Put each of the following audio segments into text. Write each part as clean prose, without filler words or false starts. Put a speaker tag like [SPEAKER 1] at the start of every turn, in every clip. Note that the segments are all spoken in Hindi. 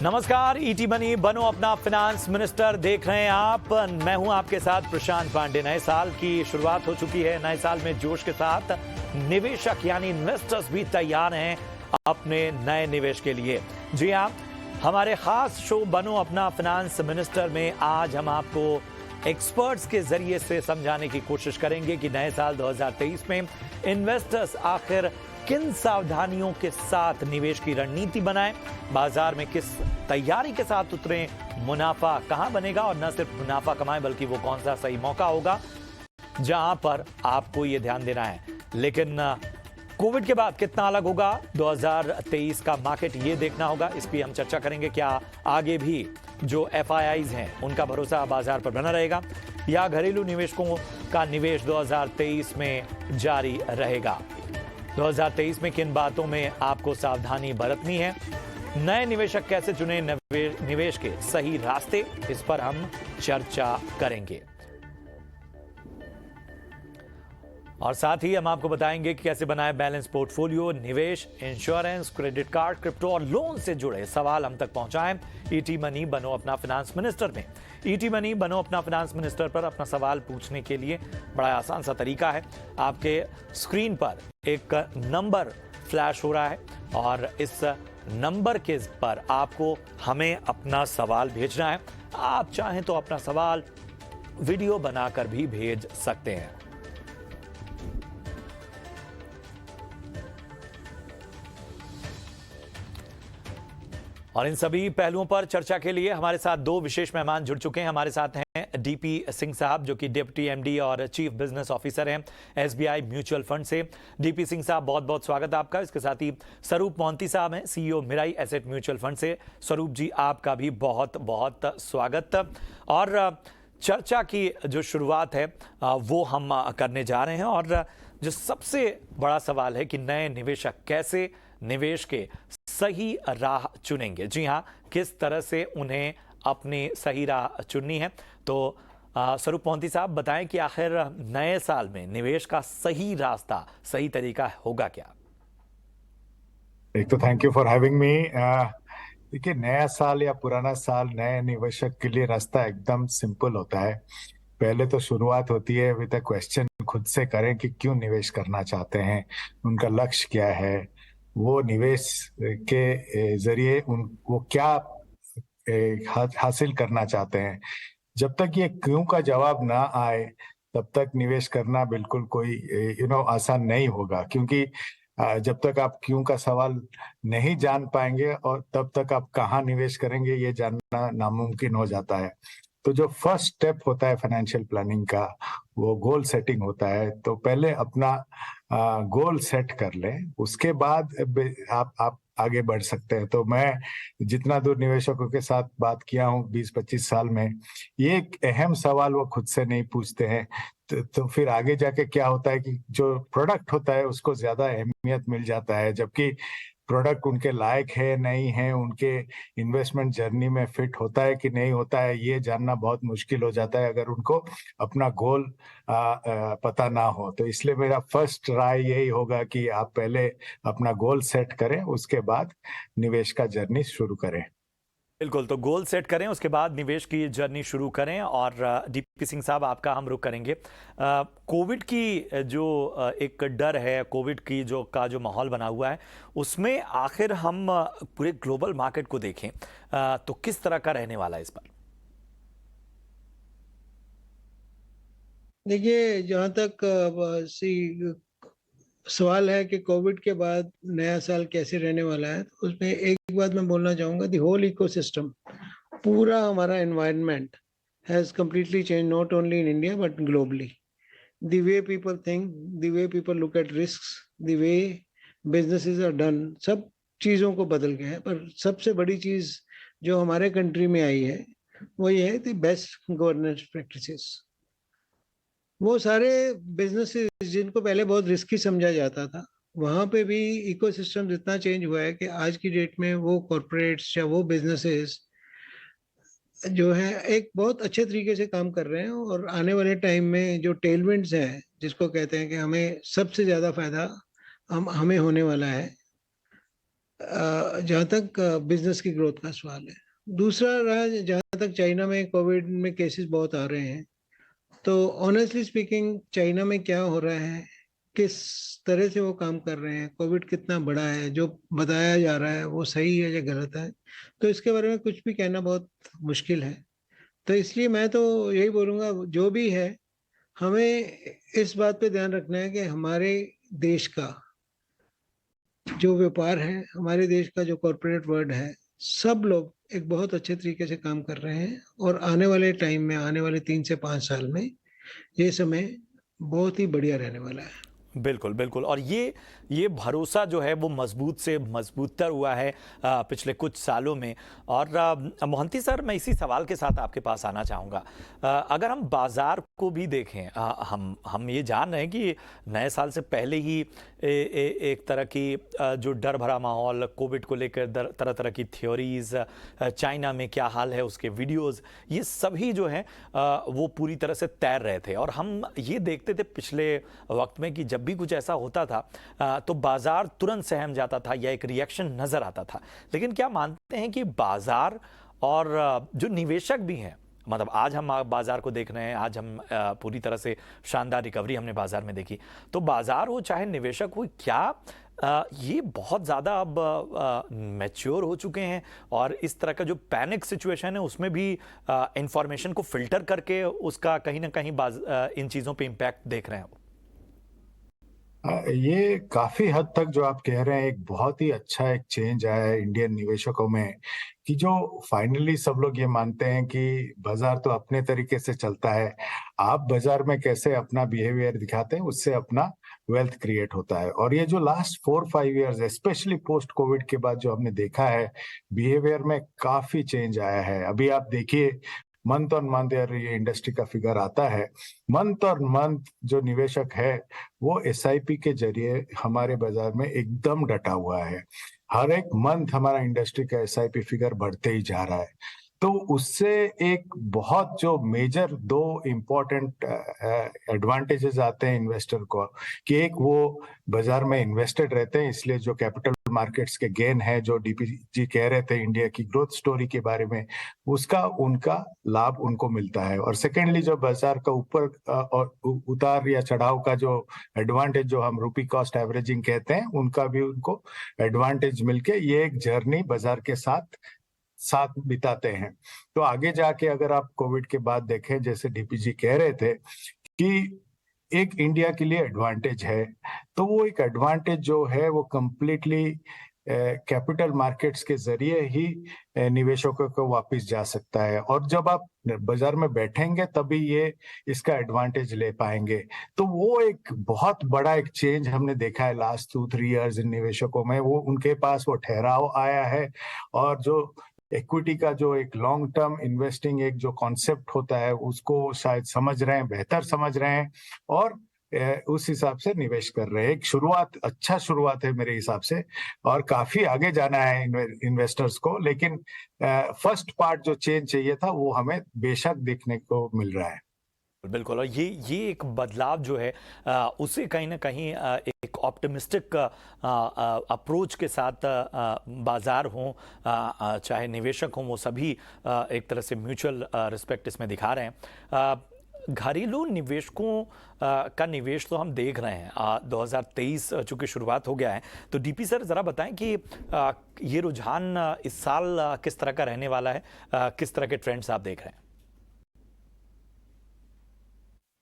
[SPEAKER 1] नमस्कार, ईटी मनी बनो अपना फिनांस मिनिस्टर देख रहे हैं आप। मैं हूं आपके साथ प्रशांत पांडे। नए साल की शुरुआत हो चुकी है। नए साल में जोश के साथ निवेशक यानी इन्वेस्टर्स भी तैयार हैं अपने नए निवेश के लिए। जी हां, हमारे खास शो बनो अपना फिनांस मिनिस्टर में आज हम आपको एक्सपर्ट्स के जरिए से समझाने की कोशिश करेंगे कि नए साल 2023 में इन्वेस्टर्स आखिर किन सावधानियों के साथ निवेश की रणनीति बनाएं, बाजार में किस तैयारी के साथ उतरें, मुनाफा कहां बनेगा और न सिर्फ मुनाफा कमाएं बल्कि वो कौन सा सही मौका होगा जहां पर आपको ये ध्यान देना है। लेकिन कोविड के बाद कितना अलग होगा 2023 का मार्केट, ये देखना होगा। इस पर हम चर्चा करेंगे। क्या आगे भी जो FIIs हैं उनका भरोसा बाजार पर बना रहेगा या घरेलू निवेशकों का निवेश 2023 में जारी रहेगा। 2023 में किन बातों में आपको सावधानी बरतनी है, नए निवेशक कैसे चुने, निवेश के सही रास्ते, इस पर हम चर्चा करेंगे। और साथ ही हम आपको बताएंगे कि कैसे बनाए बैलेंस पोर्टफोलियो। निवेश, इंश्योरेंस, क्रेडिट कार्ड, क्रिप्टो और लोन से जुड़े सवाल हम तक पहुंचाएं ईटी मनी बनो अपना फिनांस मिनिस्टर में। ईटी मनी बनो अपना फिनांस मिनिस्टर पर अपना सवाल पूछने के लिए बड़ा आसान सा तरीका है। आपके स्क्रीन पर एक नंबर फ्लैश हो रहा है और इस नंबर के पर आपको हमें अपना सवाल भेजना है। आप चाहें तो अपना सवाल वीडियो बनाकर भी भेज सकते हैं। और इन सभी पहलुओं पर चर्चा के लिए हमारे साथ दो विशेष मेहमान जुड़ चुके हैं। हमारे साथ हैं डीपी सिंह साहब, जो कि डिप्टी MD और चीफ बिजनेस ऑफिसर हैं SBI म्यूचुअल फंड से। डीपी सिंह साहब, बहुत बहुत स्वागत है आपका। इसके साथ ही स्वरूप मोहंती साहब हैं, CEO Mirae asset mutual fund से। स्वरूप जी, आपका भी बहुत बहुत स्वागत। और चर्चा की जो शुरुआत है वो हम करने जा रहे हैं। और जो सबसे बड़ा सवाल है कि नए निवेशक कैसे निवेश के सही राह चुनेंगे। जी हां, किस तरह से उन्हें अपनी सही राह चुननी है। तो स्वरूप मोहंती साहब बताएं कि आखिर नए साल में निवेश का सही रास्ता, सही तरीका होगा क्या?
[SPEAKER 2] एक तो thank you for having me. देखिए, नया साल या पुराना साल नए निवेशक के लिए रास्ता एकदम सिंपल होता है। पहले तो शुरुआत होती है विद अ क्वेश्चन, खुद से करें कि क्यों निवेश करना चाहते हैं, उनका लक्ष्य क्या है, वो निवेश के जरिए वो क्या हासिल करना चाहते हैं। जब तक ये क्यों का जवाब ना आए तब तक निवेश करना बिल्कुल कोई आसान नहीं होगा, क्योंकि जब तक आप क्यों का सवाल नहीं जान पाएंगे और तब तक आप कहाँ निवेश करेंगे ये जानना नामुमकिन हो जाता है। तो जो फर्स्ट स्टेप होता है फाइनेंशियल प्लानिंग का, वो गोल सेटिंग होता है। तो पहले अपना गोल सेट कर लें, उसके बाद आप आगे बढ़ सकते हैं। तो मैं जितना दूर निवेशकों के साथ बात किया हूँ 20-25 साल में, ये एक अहम सवाल वो खुद से नहीं पूछते हैं। तो फिर आगे जाके क्या होता है कि जो प्रोडक्ट होता है उसको ज्यादा अहमियत मिल जाता है, जबकि प्रोडक्ट उनके लायक है नहीं है, उनके इन्वेस्टमेंट जर्नी में फिट होता है कि नहीं होता है, ये जानना बहुत मुश्किल हो जाता है अगर उनको अपना गोल पता ना हो। तो इसलिए मेरा फर्स्ट राय यही होगा कि आप पहले अपना गोल सेट करें, उसके बाद निवेश का जर्नी शुरू करें।
[SPEAKER 1] बिल्कुल, तो गोल सेट करें, उसके बाद निवेश की जर्नी शुरू करें। और डीपी सिंह साहब, आपका हम रुख करेंगे। कोविड की जो एक डर है, कोविड की जो माहौल बना हुआ है, उसमें आखिर हम पूरे ग्लोबल मार्केट को देखें तो किस तरह का रहने वाला है इस पर?
[SPEAKER 3] देखिए, जहाँ तक सवाल है कि कोविड के बाद नया साल कैसे रहने वाला है, तो उसमें एक बात मैं बोलना चाहूँगा, द होल इकोसिस्टम, पूरा हमारा environment has completely changed, not only in India but globally. The way people think, the way people look at risks, the way businesses are done, सब चीज़ों को बदल गया है। पर सबसे बड़ी चीज़ जो हमारे कंट्री में आई है वो ये है, द बेस्ट गवर्नेंस प्रैक्टिसेस। वो सारे बिजनेसेस जिनको पहले बहुत रिस्की समझा जाता था, वहाँ पे भी इकोसिस्टम इतना चेंज हुआ है कि आज की डेट में वो कॉरपोरेट्स या वो बिजनेसेस जो है एक बहुत अच्छे तरीके से काम कर रहे हैं। और आने वाले टाइम में जो टेलविंड्स हैं, जिसको कहते हैं कि हमें सबसे ज़्यादा फायदा हमें होने वाला है, जहाँ तक बिजनेस की ग्रोथ का सवाल है। दूसरा रहा, जहाँ तक चाइना में कोविड में केसेस बहुत आ रहे हैं, तो ऑनेस्टली स्पीकिंग चाइना में क्या हो रहा है, किस तरह से वो काम कर रहे हैं, कोविड कितना बड़ा है, जो बताया जा रहा है वो सही है या गलत है, तो इसके बारे में कुछ भी कहना बहुत मुश्किल है। तो इसलिए मैं तो यही बोलूँगा, जो भी है हमें इस बात पे ध्यान रखना है कि हमारे देश का जो व्यापार है, हमारे देश का जो कॉरपोरेट वर्ल्ड है, सब लोग एक बहुत अच्छे तरीके से काम कर रहे हैं, और आने वाले टाइम में, आने वाले 3 से 5 साल में ये समय बहुत ही बढ़िया रहने वाला है।
[SPEAKER 1] बिल्कुल, बिल्कुल। और ये भरोसा जो है वो मजबूत से मजबूतर हुआ है पिछले कुछ सालों में। और मोहंती सर, मैं इसी सवाल के साथ आपके पास आना चाहूँगा। अगर हम बाज़ार को भी देखें, हम ये जान रहे हैं कि नए साल से पहले ही एक तरह की जो डर भरा माहौल कोविड को लेकर, तरह तरह की थ्योरीज, चाइना में क्या हाल है उसके वीडियोज़, ये सभी जो हैं वो पूरी तरह से तैर रहे थे। और हम ये देखते थे पिछले वक्त में कि जब भी कुछ ऐसा होता था तो बाजार तुरंत सहम जाता था या एक रिएक्शन नजर आता था। लेकिन क्या मानते हैं कि बाजार और जो निवेशक भी हैं, मतलब आज हम बाजार को देख रहे हैं, आज हम पूरी तरह से शानदार रिकवरी हमने बाजार में देखी, तो बाजार हो चाहे निवेशक हो, क्या ये बहुत ज़्यादा अब मैच्योर हो चुके हैं और इस तरह का जो पैनिक सिचुएशन है उसमें भी इंफॉर्मेशन को फिल्टर करके उसका कहीं ना कहीं इन चीज़ों पे इम्पैक्ट देख रहे हैं?
[SPEAKER 2] ये काफी हद तक जो आप कह रहे हैं, एक बहुत ही अच्छा एक चेंज आया है इंडियन निवेशकों में, कि जो फाइनली सब लोग ये मानते हैं कि बाजार तो अपने तरीके से चलता है, आप बाजार में कैसे अपना बिहेवियर दिखाते हैं उससे अपना वेल्थ क्रिएट होता है। और ये जो last 4-5 years specially post Covid के बाद जो हमने देखा है, बिहेवियर में काफी चेंज आया है। अभी आप देखिए, मंथ ऑन मंथ, यार ये इंडस्ट्री का फिगर आता है, मंथ और मंथ जो निवेशक है वो एसआईपी के जरिए हमारे बाजार में एकदम डटा हुआ है। हर एक मंथ हमारा इंडस्ट्री का एसआईपी फिगर बढ़ते ही जा रहा है। तो उससे एक बहुत जो मेजर दो इम्पोर्टेंट एडवांटेजेस आते हैं इन्वेस्टर को, कि एक वो बाजार में इन्वेस्टेड रहते हैं, इसलिए जो कैपिटल मार्केट्स के गेन है, जो डीपीजी कह रहे थे इंडिया की ग्रोथ स्टोरी के बारे में, उसका उनका लाभ उनको मिलता है। और सेकेंडली, जो बाजार का ऊपर और उतार या चढ़ाव का जो एडवांटेज, जो हम रूपी कॉस्ट एवरेजिंग कहते हैं, उनका भी उनको एडवांटेज मिलके ये एक जर्नी बाजार के साथ बिताते हैं। तो आगे जाके अगर आप कोविड के बाद देखें, जैसे डीपीजी कह रहे थे कि एक इंडिया के लिए एडवांटेज है, तो वो एक एडवांटेज जो है वो कंप्लीटली कैपिटल मार्केट्स के जरिए ही निवेशकों को वापस जा सकता है। और जब आप बाजार में बैठेंगे तभी ये इसका एडवांटेज ले पाएंगे। तो वो एक बहुत बड़ा एक चेंज हमने देखा है लास्ट 2-3 इयर्स इन निवेशकों में। वो उनके पास वो ठहराव आया है, और जो इक्विटी का जो एक लॉन्ग टर्म इन्वेस्टिंग एक जो कॉन्सेप्ट होता है उसको शायद समझ रहे हैं, बेहतर समझ रहे हैं, और उस हिसाब से निवेश कर रहे हैं। एक अच्छा शुरुआत है मेरे हिसाब से, और काफी आगे जाना है इन्वेस्टर्स को। लेकिन फर्स्ट पार्ट जो चेंज चाहिए था वो हमें बेशक देखने को मिल रहा है।
[SPEAKER 1] बिल्कुल। और ये एक बदलाव जो है उसे कहीं ना कहीं एक ऑप्टिमिस्टिक अप्रोच के साथ बाजार हों चाहे निवेशक हों, वो सभी एक तरह से म्यूचुअल रिस्पेक्ट इसमें दिखा रहे हैं। घरेलू निवेशकों का निवेश तो हम देख रहे हैं, 2023 चूंकि शुरुआत हो गया है, तो डीपी सर ज़रा बताएं कि ये रुझान इस साल किस तरह का रहने वाला है, किस तरह के ट्रेंड्स आप देख रहे हैं?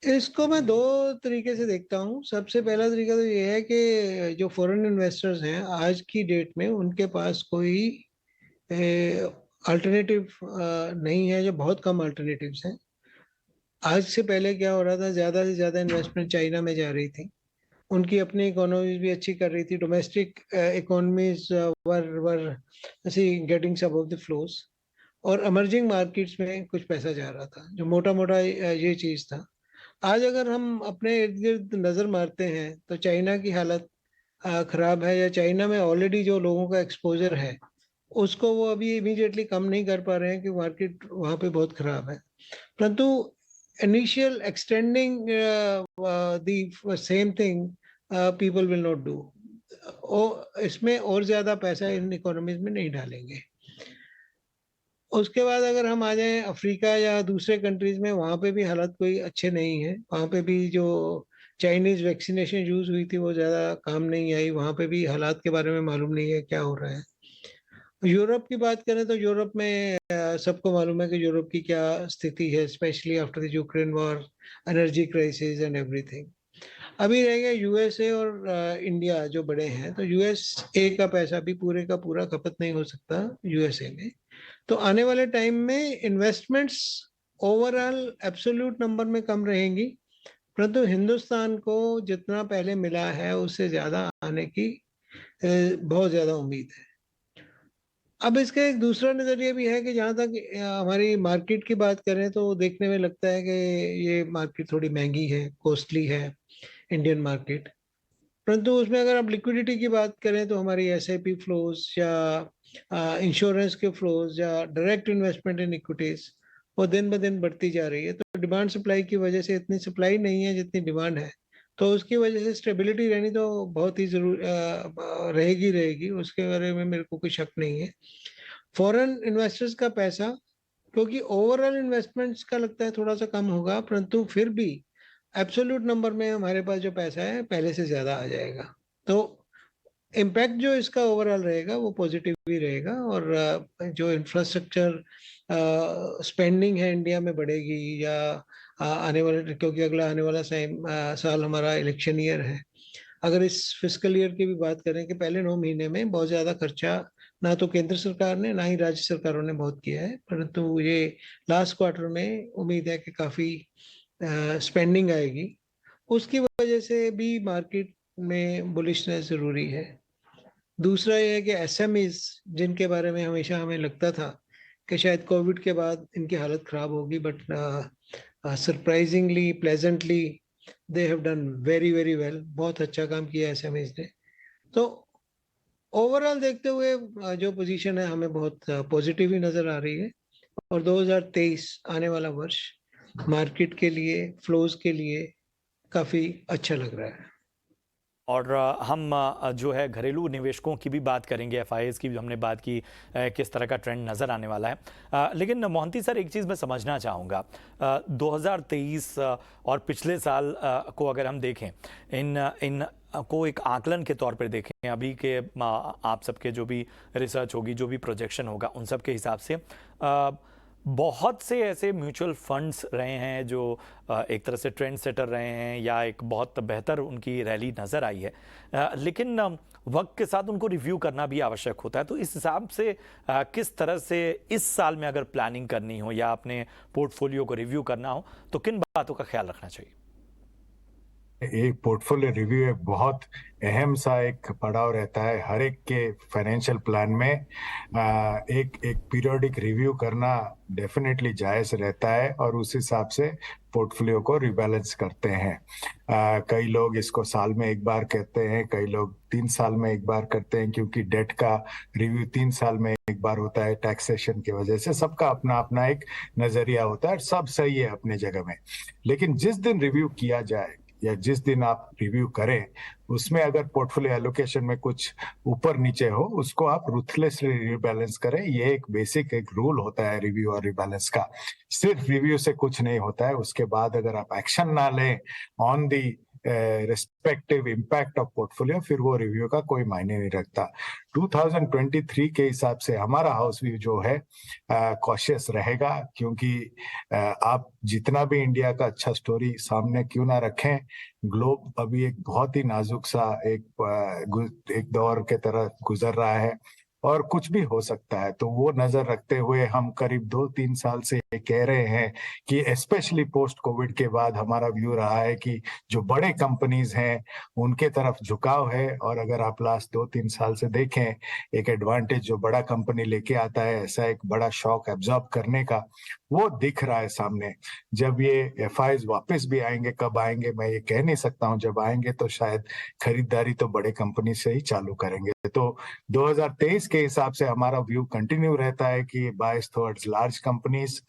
[SPEAKER 3] इसको मैं दो तरीके से देखता हूँ। सबसे पहला तरीका तो ये है कि जो फॉरेन इन्वेस्टर्स हैं आज की डेट में, उनके पास कोई अल्टरनेटिव नहीं है, जो बहुत कम अल्टरनेटिव्स हैं। आज से पहले क्या हो रहा था, ज़्यादा से ज़्यादा इन्वेस्टमेंट चाइना में जा रही थी, उनकी अपनी इकोनॉमीज भी अच्छी कर रही थी, domestic economies were also getting some of the flows, और इमर्जिंग मार्केट्स में कुछ पैसा जा रहा था, जो मोटा मोटा ये चीज़ था। आज अगर हम अपने इर्द गिर्द नज़र मारते हैं तो चाइना की हालत खराब है, या चाइना में ऑलरेडी जो लोगों का एक्सपोजर है उसको वो अभी इमीडिएटली कम नहीं कर पा रहे हैं, कि मार्केट वहाँ पे बहुत खराब है। परंतु initial extending the same thing people will not do. इसमें और ज्यादा पैसा इन इकोनॉमीज में नहीं डालेंगे। उसके बाद अगर हम आ जाएं अफ्रीका या दूसरे कंट्रीज में, वहाँ पे भी हालात कोई अच्छे नहीं है। वहाँ पे भी जो चाइनीज वैक्सीनेशन यूज हुई थी वो ज्यादा काम नहीं आई। वहाँ पे भी हालात के बारे में मालूम नहीं है क्या हो रहा है। यूरोप की बात करें तो यूरोप में सबको मालूम है कि यूरोप की क्या स्थिति है, specially after the Ukraine war, energy crisis and everything. अभी रह गया यूएसए और इंडिया जो बड़े हैं, तो यूएसए का पैसा भी पूरे का पूरा खपत नहीं हो सकता यूएसए में। तो आने वाले टाइम में इन्वेस्टमेंट्स ओवरऑल एब्सोल्यूट नंबर में कम रहेंगी, परंतु हिंदुस्तान को जितना पहले मिला है उससे ज्यादा आने की बहुत ज्यादा उम्मीद है। अब इसका एक दूसरा नजरिया भी है कि जहाँ तक हमारी मार्केट की बात करें तो देखने में लगता है कि ये मार्केट थोड़ी महंगी है, कॉस्टली है इंडियन मार्केट। परंतु उसमें अगर आप लिक्विडिटी की बात करें तो हमारी एसआईपी फ्लोज या इंश्योरेंस के फ्लोज या डायरेक्ट इन्वेस्टमेंट इन इक्विटीज वो दिन ब दिन बढ़ती जा रही है। तो डिमांड सप्लाई की वजह से इतनी सप्लाई नहीं है जितनी डिमांड है, तो उसकी वजह से स्टेबिलिटी रहनी तो बहुत ही जरूर रहेगी, उसके बारे में मेरे को कोई शक नहीं है। फॉरेन इन्वेस्टर्स का पैसा, क्योंकि ओवरऑल इन्वेस्टमेंट्स का लगता है थोड़ा सा कम होगा, परंतु फिर भी एब्सोल्यूट नंबर में हमारे पास जो पैसा है पहले से ज्यादा आ जाएगा। तो इम्पैक्ट जो इसका ओवरऑल रहेगा वो पॉजिटिव ही रहेगा। और जो इंफ्रास्ट्रक्चर स्पेंडिंग है इंडिया में बढ़ेगी, या आने वाले, क्योंकि अगला आने वाला साल हमारा इलेक्शन ईयर है। अगर इस फिस्कल ईयर की भी बात करें कि पहले 9 महीने में बहुत ज्यादा खर्चा ना तो केंद्र सरकार ने ना ही राज्य सरकारों ने बहुत किया है, परंतु ये लास्ट क्वार्टर में उम्मीद है कि काफी स्पेंडिंग आएगी। उसकी वजह से भी मार्केट में बुलिशनेस जरूरी है। दूसरा ये है कि एसएमईज, जिनके बारे में हमेशा हमें लगता था कि शायद कोविड के बाद इनकी हालत खराब होगी, but surprisingly pleasantly they have done very very well. बहुत अच्छा काम किया एसएमईज ने। तो ओवरऑल देखते हुए जो पोजीशन है हमें बहुत पॉजिटिव ही नजर आ रही है। और 2023 आने वाला वर्ष मार्केट के लिए, फ्लोज के लिए काफी अच्छा लग रहा है।
[SPEAKER 1] और हम जो है घरेलू निवेशकों की भी बात करेंगे, एफआईआईज की भी हमने बात की, किस तरह का ट्रेंड नज़र आने वाला है। लेकिन मोहंती सर, एक चीज़ मैं समझना चाहूँगा, 2023 और पिछले साल को अगर हम देखें, इन को एक आकलन के तौर पर देखें, अभी के आप सबके जो भी रिसर्च होगी, जो भी प्रोजेक्शन होगा, उन सब के हिसाब से बहुत से ऐसे म्यूचुअल फंड्स रहे हैं जो एक तरह से ट्रेंड सेटर रहे हैं, या एक बहुत बेहतर उनकी रैली नज़र आई है, लेकिन वक्त के साथ उनको रिव्यू करना भी आवश्यक होता है। तो इस हिसाब से किस तरह से इस साल में अगर प्लानिंग करनी हो या अपने पोर्टफोलियो को रिव्यू करना हो तो किन बातों का ख्याल रखना चाहिए?
[SPEAKER 2] एक पोर्टफोलियो रिव्यू एक बहुत अहम सा एक पड़ाव रहता है हर एक के फाइनेंशियल प्लान में। एक पीरियोडिक रिव्यू करना डेफिनेटली जायज रहता है और उस हिसाब से पोर्टफोलियो को रिबैलेंस करते हैं। कई लोग इसको साल में एक बार कहते हैं, कई लोग 3 साल में एक बार करते हैं, क्योंकि डेट का रिव्यू 3 साल में एक बार होता है टैक्सेशन की वजह से। सबका अपना अपना एक नजरिया होता है और सब सही है अपनी जगह में। लेकिन जिस दिन रिव्यू किया जाए या जिस दिन आप रिव्यू करें, उसमें अगर पोर्टफोलियो एलोकेशन में कुछ ऊपर नीचे हो, उसको आप रूथलेसली रिबैलेंस करें। ये एक बेसिक एक रूल होता है रिव्यू और रिबैलेंस का। सिर्फ रिव्यू से कुछ नहीं होता है, उसके बाद अगर आप एक्शन ना लें on the respective impact of portfolio, फिर वो रिव्यू का कोई मायने नहीं रखता। 2023 के हिसाब से हमारा हाउस व्यू जो है कॉशियस रहेगा, क्योंकि आप जितना भी इंडिया का अच्छा स्टोरी सामने क्यों ना रखें, ग्लोब अभी एक बहुत ही नाजुक सा एक दौर के तरह गुजर रहा है और कुछ भी हो सकता है। तो वो नजर रखते हुए हम करीब 2-3 साल से कह रहे हैं कि स्पेशली पोस्ट कोविड के बाद हमारा व्यू रहा है कि जो बड़े कंपनीज हैं उनके तरफ झुकाव है। और अगर आप लास्ट 2-3 साल से देखें, एक एडवांटेज जो बड़ा कंपनी लेके आता है, ऐसा एक बड़ा शॉक एब्जॉर्ब करने का, वो दिख रहा है सामने। जब ये एफआईआईज वापस भी आएंगे, कब आएंगे मैं ये कह नहीं सकता हूँ, जब आएंगे तो शायद खरीदारी तो बड़े कंपनी से ही चालू करेंगे। तो 2023 के हिसाब से हमारा व्यू कंटिन्यू रहता है कि bias towards large companies.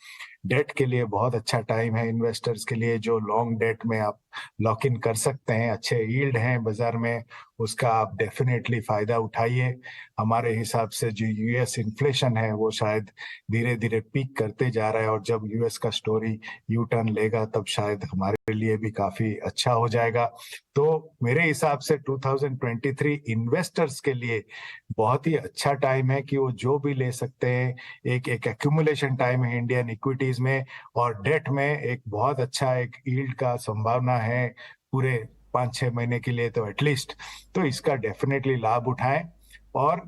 [SPEAKER 2] Debt के लिए बहुत अच्छा टाइम है इन्वेस्टर्स के लिए। जो लॉन्ग डेट में आप लॉक इन कर सकते हैं, अच्छे यील्ड हैं बाजार में, उसका आप डेफिनेटली फायदा उठाइए। हमारे हिसाब से जो यूएस इन्फ्लेशन है वो शायद धीरे धीरे पीक करते जा रहा है, और जब यूएस का स्टोरी यू टर्न लेगा तब शायद हमारे लिए भी काफी अच्छा हो जाएगा। तो मेरे हिसाब से 2023 इन्वेस्टर्स के लिए बहुत ही अच्छा टाइम है कि वो जो भी ले सकते हैं। एक एक्यूमुलेशन टाइम है इंडियन इक्विटीज में, और डेट में एक बहुत अच्छा एक यील्ड का संभावना है पूरे 5-6 महीने के लिए तो एटलीस्ट। तो इसका डेफिनेटली लाभ उठाएं और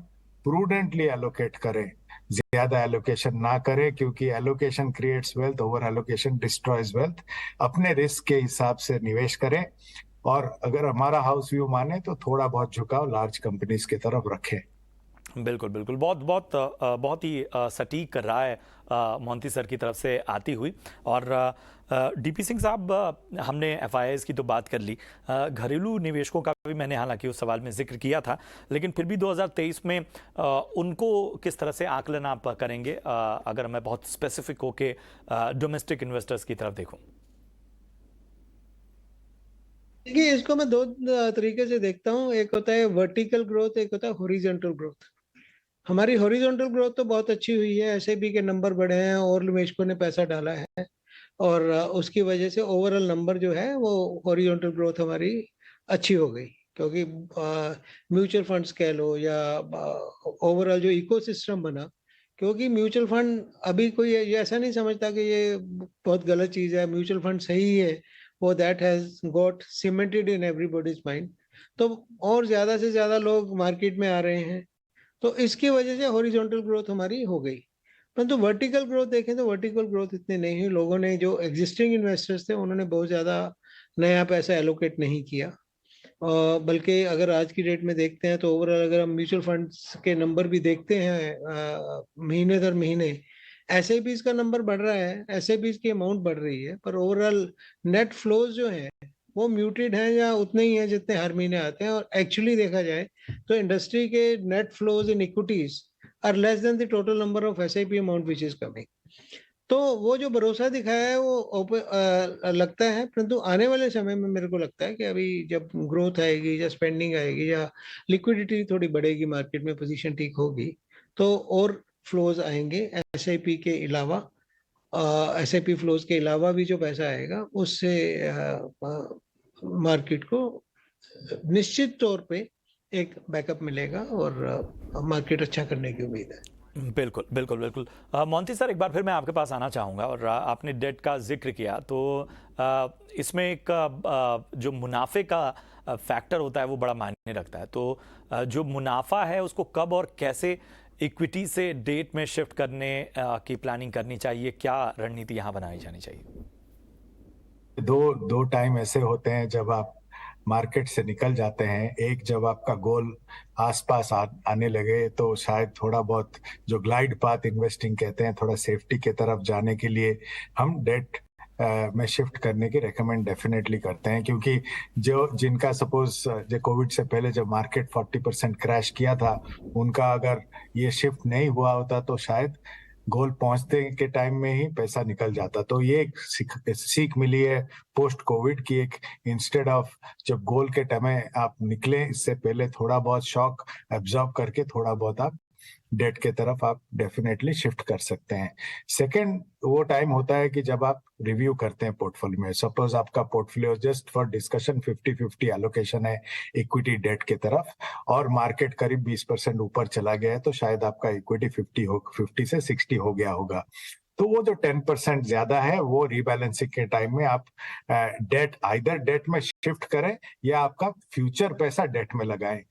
[SPEAKER 2] प्रूडेंटली एलोकेट करें, ज्यादा एलोकेशन ना करें, क्योंकि allocation creates wealth, over allocation destroys wealth. अपने रिस्क के हिसाब से निवेश करें, और अगर हमारा हाउस व्यू माने तो थोड़ा बहुत झुकाव लार्ज कंपनीज की तरफ रखें।
[SPEAKER 1] बिल्कुल बिल्कुल, बहुत ही सटीक राय मोंती सर की तरफ से आती हुई। और डीपी सिंह साहब, हमने एफआईआईज की तो बात कर ली, घरेलू निवेशकों का भी मैंने हालांकि उस सवाल में जिक्र किया था, लेकिन फिर भी 2023 में उनको किस तरह से आकलन आप करेंगे, अगर मैं बहुत स्पेसिफिक होके डोमेस्टिक इन्वेस्टर्स की तरफ देखूं?
[SPEAKER 3] देखिए, इसको मैं दो तरीके से देखता हूँ। एक होता है वर्टिकल ग्रोथ, एक होता है हॉरिजॉन्टल ग्रोथ। हमारी हॉरिजॉन्टल ग्रोथ तो बहुत अच्छी हुई है, एसआईपी के नंबर बढ़े हैं और निवेशकों ने पैसा डाला है, और उसकी वजह से ओवरऑल नंबर जो है वो हॉरिजॉन्टल ग्रोथ हमारी अच्छी हो गई, क्योंकि म्यूचुअल फंड्स कह लो या ओवरऑल जो इकोसिस्टम बना। क्योंकि म्यूचुअल फंड अभी कोई ये ऐसा नहीं समझता कि ये बहुत गलत चीज है, म्यूचुअल फंड सही है, वो that has got cemented in everybody's mind. तो और ज्यादा से ज्यादा लोग मार्केट में आ रहे हैं, तो इसकी वजह से हॉरिजॉन्टल ग्रोथ हमारी हो गई। परंतु वर्टिकल ग्रोथ देखें तो वर्टिकल ग्रोथ इतनी नहीं हुई। लोगों ने, जो एग्जिस्टिंग इन्वेस्टर्स थे, उन्होंने बहुत ज्यादा नया पैसा एलोकेट नहीं किया। बल्कि अगर आज की डेट में देखते हैं तो ओवरऑल अगर हम म्यूचुअल फंड्स के नंबर भी देखते हैं महीने दर महीने, एसआईपीज का नंबर बढ़ रहा है, एसआईपीज की अमाउंट बढ़ रही है, पर ओवरऑल नेट फ्लोज जो है वो म्यूटेड हैं या उतने ही हैं जितने हर महीने आते हैं। और एक्चुअली देखा जाए तो इंडस्ट्री के net flows in equities are less than the total number of SIP amount which is coming. तो वो जो भरोसा दिखाया है वो लगता है, परंतु आने वाले समय में मेरे को लगता है कि अभी जब ग्रोथ आएगी या स्पेंडिंग आएगी या लिक्विडिटी थोड़ी बढ़ेगी, मार्केट में पोजीशन ठीक होगी, तो और फ्लोज आएंगे एसआईपी के अलावा। एसआईपी फ्लोज के अलावा भी जो पैसा आएगा उससे मार्केट को निश्चित तौर पे एक बैकअप मिलेगा और मार्केट अच्छा करने की उम्मीद है।
[SPEAKER 1] बिल्कुल बिल्कुल बिल्कुल। मोंती सर, एक बार फिर मैं आपके पास आना चाहूँगा, और आपने डेट का जिक्र किया, तो इसमें एक जो मुनाफे का फैक्टर होता है वो बड़ा मायने रखता है। तो जो मुनाफा है उसको कब और कैसे इक्विटी से डेट में शिफ्ट करने की प्लानिंग करनी चाहिए, क्या रणनीति यहाँ बनाई जानी चाहिए?
[SPEAKER 2] दो टाइम ऐसे होते हैं जब आप मार्केट से निकल जाते हैं। एक, जब आपका गोल आसपास आने लगे तो शायद थोड़ा बहुत जो ग्लाइड पाथ इन्वेस्टिंग कहते हैं, थोड़ा सेफ्टी के तरफ जाने के लिए हम डेट में शिफ्ट करने की रेकमेंड डेफिनेटली करते हैं। क्योंकि जो जिनका सपोज जो कोविड से पहले जब मार्केट 40% क्रैश किया था, उनका अगर ये शिफ्ट नहीं हुआ होता तो शायद गोल पहुंचते के टाइम में ही पैसा निकल जाता। तो ये एक सीख मिली है पोस्ट कोविड की, एक इंस्टेड ऑफ जब गोल के टाइम में आप निकले, इससे पहले थोड़ा बहुत शॉक एब्जॉर्ब करके थोड़ा बहुत आप डेट के तरफ आप डेफिनेटली शिफ्ट कर सकते हैं। सेकंड वो टाइम होता है कि जब आप रिव्यू करते हैं पोर्टफोलियो में। सपोज आपका portfolio just for discussion 50-50 allocation है इक्विटी डेट के तरफ, और मार्केट करीब 20% ऊपर चला गया है, तो शायद आपका इक्विटी 50 से 60 हो गया होगा। तो वो जो 10% ज्यादा है वो रीबैलेंसिंग के टाइम में आप डेट में शिफ्ट करें या आपका फ्यूचर पैसा डेट में लगाएं।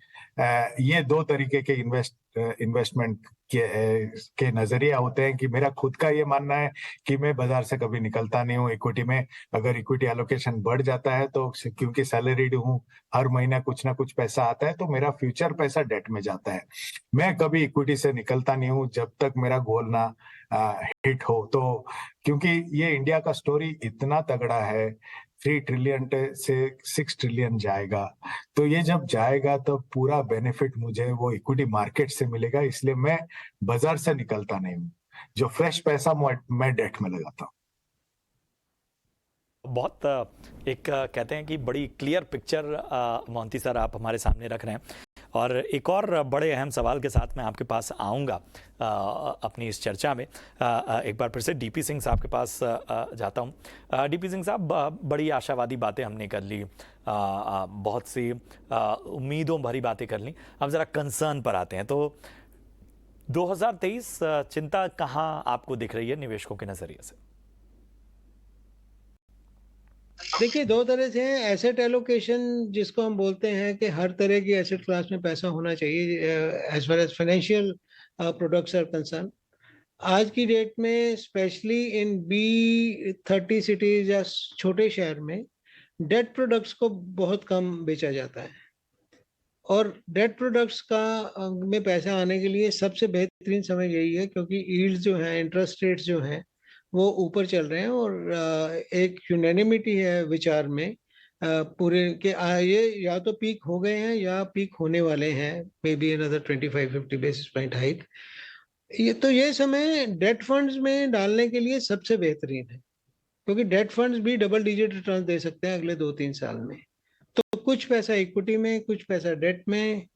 [SPEAKER 2] ये दो तरीके के इन्वेस्टमेंट के नजरिया होते हैं। कि मेरा खुद का ये मानना है कि मैं बाजार से कभी निकलता नहीं हूँ इक्विटी में। अगर इक्विटी एलोकेशन बढ़ जाता है तो क्योंकि सैलरीड हूँ, हर महीना कुछ ना कुछ पैसा आता है, तो मेरा फ्यूचर पैसा डेट में जाता है। मैं कभी इक्विटी से निकलता नहीं हूँ जब तक मेरा गोल ना हिट हो। तो क्योंकि ये इंडिया का स्टोरी इतना तगड़ा है, 3 ट्रिलियन से 6 ट्रिलियन जाएगा, तो ये जब जाएगा तो पूरा बेनिफिट मुझे वो इक्विटी मार्केट से मिलेगा। इसलिए मैं बाजार से निकलता नहीं हूँ। जो फ्रेश पैसा मैं डेट में लगाता हूँ।
[SPEAKER 1] बहुत एक कहते हैं कि बड़ी क्लियर पिक्चर मोहंती सर आप हमारे सामने रख रहे हैं। और एक और बड़े अहम सवाल के साथ मैं आपके पास आऊँगा अपनी इस चर्चा में। एक बार फिर से डीपी सिंह साहब के पास जाता हूँ। डीपी सिंह साहब, बड़ी आशावादी बातें हमने कर ली, बहुत सी उम्मीदों भरी बातें कर ली। अब ज़रा कंसर्न पर आते हैं। तो 2023 चिंता कहाँ आपको दिख रही है निवेशकों के नज़रिए से?
[SPEAKER 3] देखिए, दो तरह से है एसेट एलोकेशन, जिसको हम बोलते हैं कि हर तरह की एसेट क्लास में पैसा होना चाहिए as far as financial products are concern. आज की डेट में स्पेशली इन B30 सिटीज या छोटे शहर में डेट प्रोडक्ट्स को बहुत कम बेचा जाता है, और डेट प्रोडक्ट्स का में पैसा आने के लिए सबसे बेहतरीन समय यही है, क्योंकि यील्ड्स जो हैं, इंटरेस्ट रेट्स जो हैं, वो ऊपर चल रहे हैं। और एक यूनानिमिटी है विचार में पूरे के ये या तो पीक हो गए हैं या पीक होने वाले हैं, may be another 25-50 basis point hike. ये समय डेट फंड्स में डालने के लिए सबसे बेहतरीन है, क्योंकि डेट फंड्स भी डबल डिजिट रिटर्न दे सकते हैं अगले 2-3 साल में। तो कुछ पैसा इक्विटी में, कुछ पैसा डेट में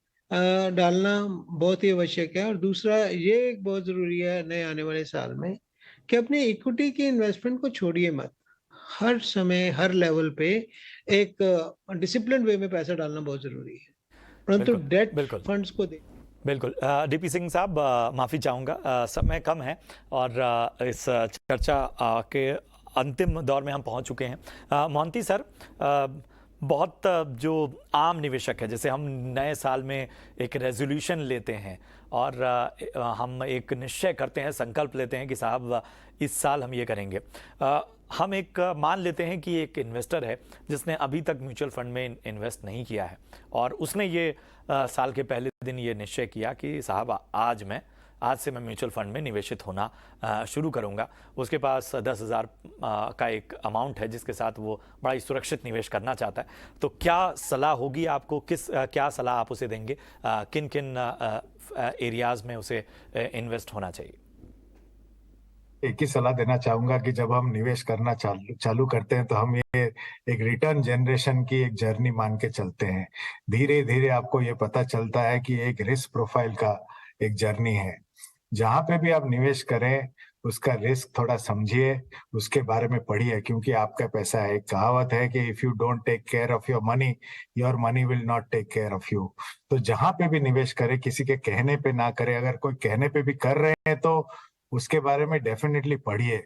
[SPEAKER 3] डालना बहुत ही आवश्यक है। और दूसरा ये एक बहुत जरूरी है नए आने वाले साल में, कि अपने इक्विटी की इन्वेस्टमेंट को छोड़िए मत। हर समय हर लेवल पे एक डिसिप्लिन वे में पैसा डालना बहुत जरूरी है, परंतु डेट फंड्स को
[SPEAKER 1] बिल्कुल। डीपी सिंह साहब, माफ़ी चाहूँगा, समय कम है और इस चर्चा के अंतिम दौर में हम पहुँच चुके हैं। मोहंती सर, बहुत जो आम निवेशक है, जैसे हम नए साल में एक रेजोल्यूशन लेते हैं और हम एक निश्चय करते हैं, संकल्प लेते हैं कि साहब इस साल हम ये करेंगे। हम एक मान लेते हैं कि एक इन्वेस्टर है जिसने अभी तक म्यूचुअल फंड में इन्वेस्ट नहीं किया है, और उसने ये साल के पहले दिन ये निश्चय किया कि साहब आज से मैं म्यूचुअल फंड में निवेशित होना शुरू करूंगा। उसके पास 10,000 का एक अमाउंट है जिसके साथ वो बड़ा ही सुरक्षित निवेश करना चाहता है। तो क्या सलाह होगी आपको, क्या सलाह आप उसे देंगे, किन किन एरियाज में उसे इन्वेस्ट होना चाहिए?
[SPEAKER 2] एक ही सलाह देना चाहूंगा कि जब हम निवेश करना चालू करते हैं तो हम ये एक रिटर्न जनरेशन की एक जर्नी मान के चलते हैं। धीरे धीरे आपको ये पता चलता है कि एक रिस्क प्रोफाइल का एक जर्नी है। जहां पे भी आप निवेश करें उसका रिस्क थोड़ा समझिए, उसके बारे में पढ़िए, क्योंकि आपका पैसा है। एक कहावत है कि if you don't take care of your money will not take care of you. तो जहां पे भी निवेश करें किसी के कहने पे ना करें। अगर कोई कहने पे भी कर रहे हैं तो उसके बारे में डेफिनेटली पढ़िए,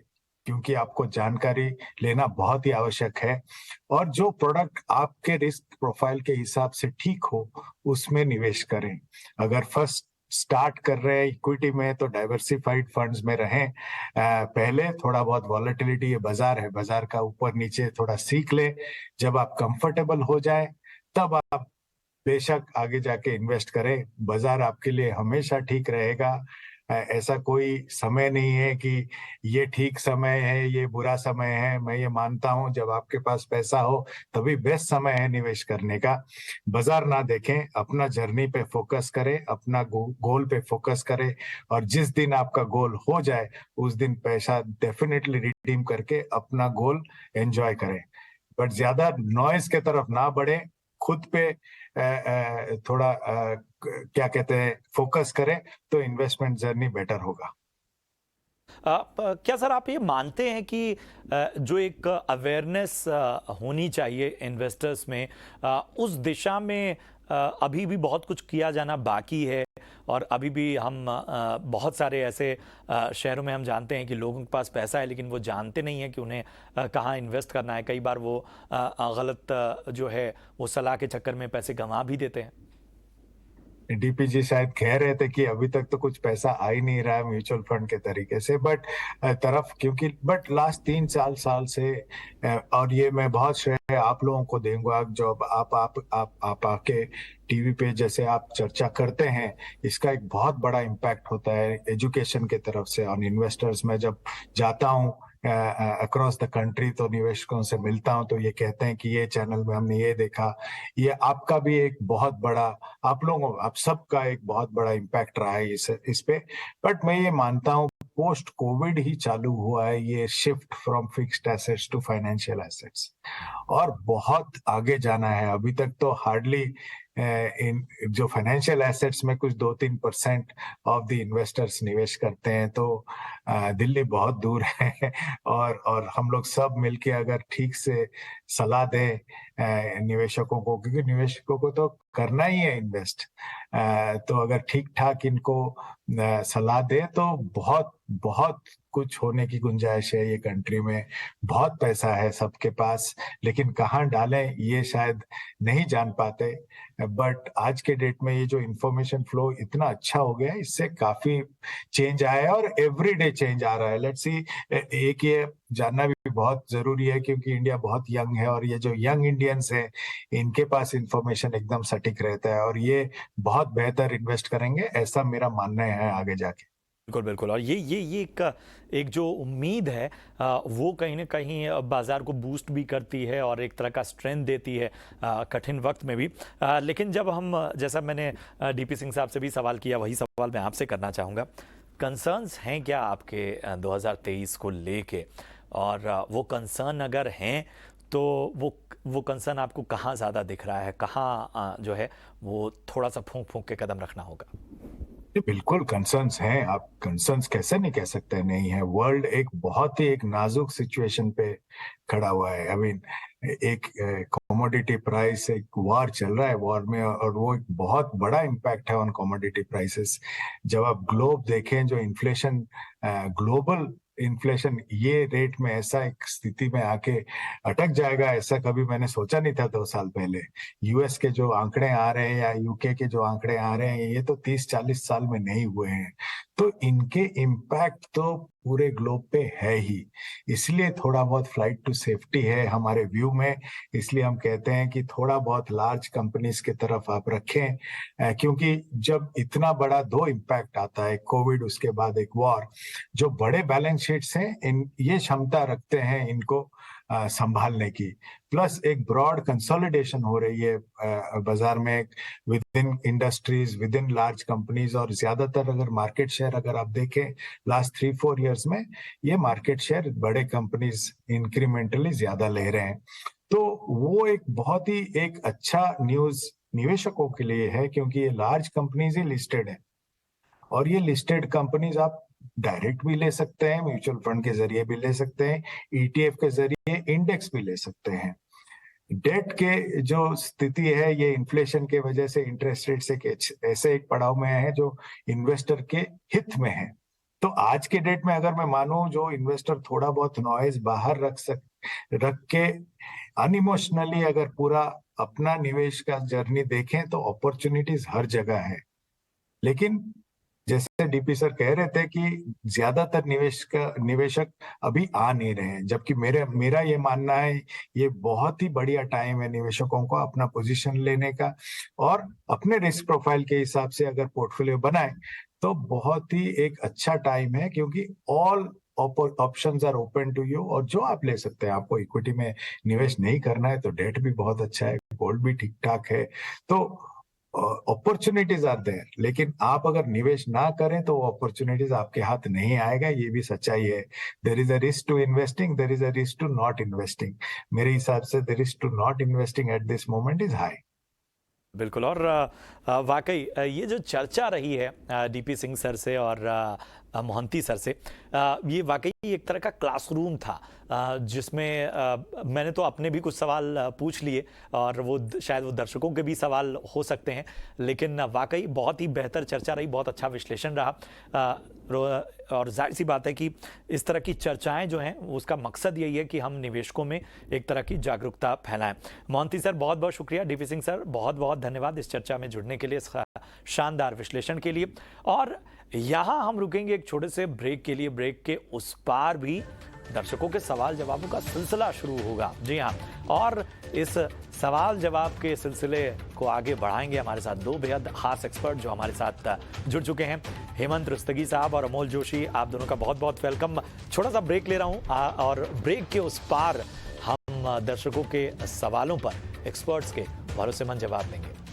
[SPEAKER 2] क्योंकि आपको जानकारी लेना बहुत ही आवश्यक है। और जो प्रोडक्ट आपके रिस्क प्रोफाइल के हिसाब से ठीक हो उसमें निवेश करें। अगर फर्स्ट स्टार्ट कर रहे हैं इक्विटी में तो डाइवर्सिफाइड फंड्स में रहें। पहले थोड़ा बहुत वॉलेटिलिटी, ये बाजार है, बाजार का ऊपर नीचे थोड़ा सीख ले। जब आप कंफर्टेबल हो जाए तब आप बेशक आगे जाके इन्वेस्ट करें। बाजार आपके लिए हमेशा ठीक रहेगा। ऐसा कोई समय नहीं है कि ये ठीक समय है, ये बुरा समय है। मैं ये मानता हूं जब आपके पास पैसा हो तभी बेस्ट समय है निवेश करने का। बाजार ना देखें, अपना जर्नी पे फोकस करें, अपना गोल पे फोकस करें, और जिस दिन आपका गोल हो जाए उस दिन पैसा डेफिनेटली रिडीम करके अपना गोल एंजॉय करें। बट ज्यादा नॉइज के तरफ ना बढ़े, खुद पे थोड़ा क्या कहते हैं फोकस करें तो इन्वेस्टमेंट जर्नी बेटर होगा।
[SPEAKER 1] क्या सर आप ये मानते हैं कि जो एक अवेयरनेस होनी चाहिए इन्वेस्टर्स में, उस दिशा में अभी भी बहुत कुछ किया जाना बाकी है? और अभी भी हम बहुत सारे ऐसे शहरों में हम जानते हैं कि लोगों के पास पैसा है लेकिन वो जानते नहीं हैं कि उन्हें कहाँ इन्वेस्ट करना है। कई बार वो गलत जो है वो सलाह के चक्कर में पैसे गंवा भी देते हैं।
[SPEAKER 2] डीपी जी शायद कह रहे थे कि अभी तक तो कुछ पैसा आ ही नहीं रहा है म्यूचुअल फंड के तरीके से, बट लास्ट 3-4 साल से, और ये मैं बहुत श्रेय आप लोगों को दूंगा जो आप आके टीवी पे जैसे आप चर्चा करते हैं, इसका एक बहुत बड़ा इम्पैक्ट होता है एजुकेशन के तरफ से ऑन इन्वेस्टर्स। मैं जब जाता हूँ अक्रॉस द कंट्री तो निवेशकों से मिलता हूं तो ये कहते हैं कि ये चैनल में हमने ये देखा। ये आपका भी एक बहुत बड़ा, आप सबका एक बहुत बड़ा इम्पैक्ट रहा है इस पे। बट मैं ये मानता हूं पोस्ट कोविड ही चालू हुआ है ये shift from fixed assets to financial assets, और बहुत आगे जाना है। अभी तक तो हार्डली इन जो फाइनेंशियल एसेट्स में कुछ 2-3% ऑफ द इन्वेस्टर्स निवेश करते हैं, तो दिल्ली बहुत दूर है। और हम लोग सब मिलके अगर ठीक से सलाह दें निवेशकों को, क्योंकि निवेशकों को तो करना ही है इन्वेस्ट, तो अगर ठीक ठाक इनको सलाह दे तो बहुत बहुत कुछ होने की गुंजाइश है ये कंट्री में। बहुत पैसा है सबके पास, लेकिन कहाँ डालें ये शायद नहीं जान पाते। बट आज के डेट में ये जो इंफॉर्मेशन फ्लो इतना अच्छा हो गया है, इससे काफी चेंज आया है और एवरीडे चेंज आ रहा है। लेट्स सी, एक ये जानना भी बहुत जरूरी है क्योंकि इंडिया बहुत यंग है, और ये जो यंग इंडियंस हैं इनके पास इंफॉर्मेशन एकदम सटीक रहता है और ये बहुत बेहतर इन्वेस्ट करेंगे, ऐसा मेरा मानना है आगे जाके।
[SPEAKER 1] बिल्कुल बिल्कुल। और ये एक जो उम्मीद है वो कहीं ना कहीं बाजार को बूस्ट भी करती है और एक तरह का स्ट्रेंथ देती है कठिन वक्त में भी। लेकिन जब हम, जैसा मैंने डीपी सिंह साहब से भी सवाल किया, वही सवाल मैं आपसे करना चाहूँगा। कंसर्न्स हैं क्या आपके 2023 को लेके? और वो कंसर्न अगर हैं तो वो कंसर्न आपको कहाँ ज़्यादा दिख रहा है, कहाँ जो है वो थोड़ा सा फूंक फूंक के कदम रखना होगा?
[SPEAKER 2] बिल्कुल कंसर्न्स हैं, आप कंसर्न्स कैसे नहीं कह सकते नहीं है। वर्ल्ड एक बहुत ही एक नाजुक सिचुएशन पे खड़ा हुआ है। आई मीन एक कमोडिटी प्राइस, एक वॉर चल रहा है, वॉर में, और वो एक बहुत बड़ा इम्पैक्ट है ऑन कमोडिटी प्राइसेस। जब आप ग्लोब देखें, जो इन्फ्लेशन, ग्लोबल इन्फ्लेशन ये रेट में ऐसा एक स्थिति में आके अटक जाएगा, ऐसा कभी मैंने सोचा नहीं था 2 साल पहले। यूएस के जो आंकड़े आ रहे हैं या यूके के जो आंकड़े आ रहे हैं, ये तो 30-40 साल में नहीं हुए हैं। तो इनके इम्पैक्ट तो पूरे ग्लोब पे है ही, इसलिए थोड़ा बहुत फ्लाइट टू सेफ्टी है हमारे व्यू में। इसलिए हम कहते हैं कि थोड़ा बहुत लार्ज कंपनीज की तरफ आप रखें, क्योंकि जब इतना बड़ा 2 इम्पैक्ट आता है, कोविड उसके बाद एक वॉर, जो बड़े बैलेंस शीट्स हैं इन ये क्षमता रखते हैं इनको संभालने की। प्लस एक ब्रॉड कंसोलिडेशन हो रही है बाजार में with in industries, with in large companies, और ज्यादातर अगर मार्केट शेयर अगर आप देखें लास्ट 3-4 इयर्स में, ये मार्केट शेयर बड़े कंपनीज इंक्रीमेंटली ज्यादा ले रहे हैं। तो वो एक बहुत ही एक अच्छा न्यूज निवेशकों के लिए है, क्योंकि ये लार्ज कंपनीज ही लिस्टेड है, और ये लिस्टेड कंपनीज आप डायरेक्ट भी ले सकते हैं, म्यूचुअल फंड के जरिए भी ले सकते हैं, ईटीएफ के जरिए इंडेक्स भी ले सकते हैं। डेट के जो स्थिति है, ये इन्फ्लेशन के वजह से इंटरेस्ट रेट से ऐसे एक पड़ाव में है जो इन्वेस्टर के हित में है। तो आज के डेट में अगर मैं मानूं, जो इन्वेस्टर थोड़ा बहुत नॉइज बाहर रख के अनइमोशनली अगर पूरा अपना निवेश का जर्नी देखें, तो अपॉर्चुनिटीज हर जगह है। लेकिन जैसे डीपी सर कह रहे थे कि ज्यादातर निवेशक अभी आ नहीं रहे हैं, जबकि मेरा ये मानना है ये बहुत ही बढ़िया टाइम है निवेशकों को अपना पोजीशन लेने का, और अपने रिस्क प्रोफाइल के हिसाब से अगर पोर्टफोलियो बनाए तो बहुत ही एक अच्छा टाइम है, क्योंकि all options are open to you, और जो आप ले सकते हैं। आपको इक्विटी में निवेश नहीं करना है तो डेट भी बहुत अच्छा है, गोल्ड भी ठीक ठाक है, तो अपॉर्चुनिटीज आर देयर। लेकिन आप अगर निवेश ना करें तो वो अपॉर्चुनिटीज आपके हाथ नहीं आएगा, ये भी सच्चाई है। There is a risk to investing, there is a risk to not investing. मेरे हिसाब से the risk to not investing at this moment is high.
[SPEAKER 1] बिल्कुल। और वाकई ये जो चर्चा रही है डीपी सिंह सर से और मोहंती सर से, ये वाकई एक तरह का क्लासरूम था, जिसमें मैंने तो अपने भी कुछ सवाल पूछ लिए, और वो शायद वो दर्शकों के भी सवाल हो सकते हैं। लेकिन वाकई बहुत ही बेहतर चर्चा रही, बहुत अच्छा विश्लेषण रहा। और जाहिर सी बात है कि इस तरह की चर्चाएं जो हैं, उसका मकसद यही है कि हम निवेशकों में एक तरह की जागरूकता फैलाएं। मोहंती सर बहुत बहुत शुक्रिया, डीपी सिंह सर बहुत बहुत धन्यवाद इस चर्चा में जुड़ने के लिए, इस शानदार विश्लेषण के लिए। और यहाँ हम रुकेंगे एक छोटे से ब्रेक के लिए। ब्रेक के उस पार भी दर्शकों के सवाल जवाबों का सिलसिला शुरू होगा। जी हाँ, और इस सवाल जवाब के सिलसिले को आगे बढ़ाएंगे हमारे साथ 2 बेहद खास एक्सपर्ट जो हमारे साथ जुड़ चुके हैं, हेमंत रुस्तगी साहब और अमोल जोशी। आप दोनों का बहुत बहुत वेलकम। छोटा सा ब्रेक ले रहा हूँ, और ब्रेक के उस पार हम दर्शकों के सवालों पर एक्सपर्ट्स के भरोसेमंद जवाब देंगे।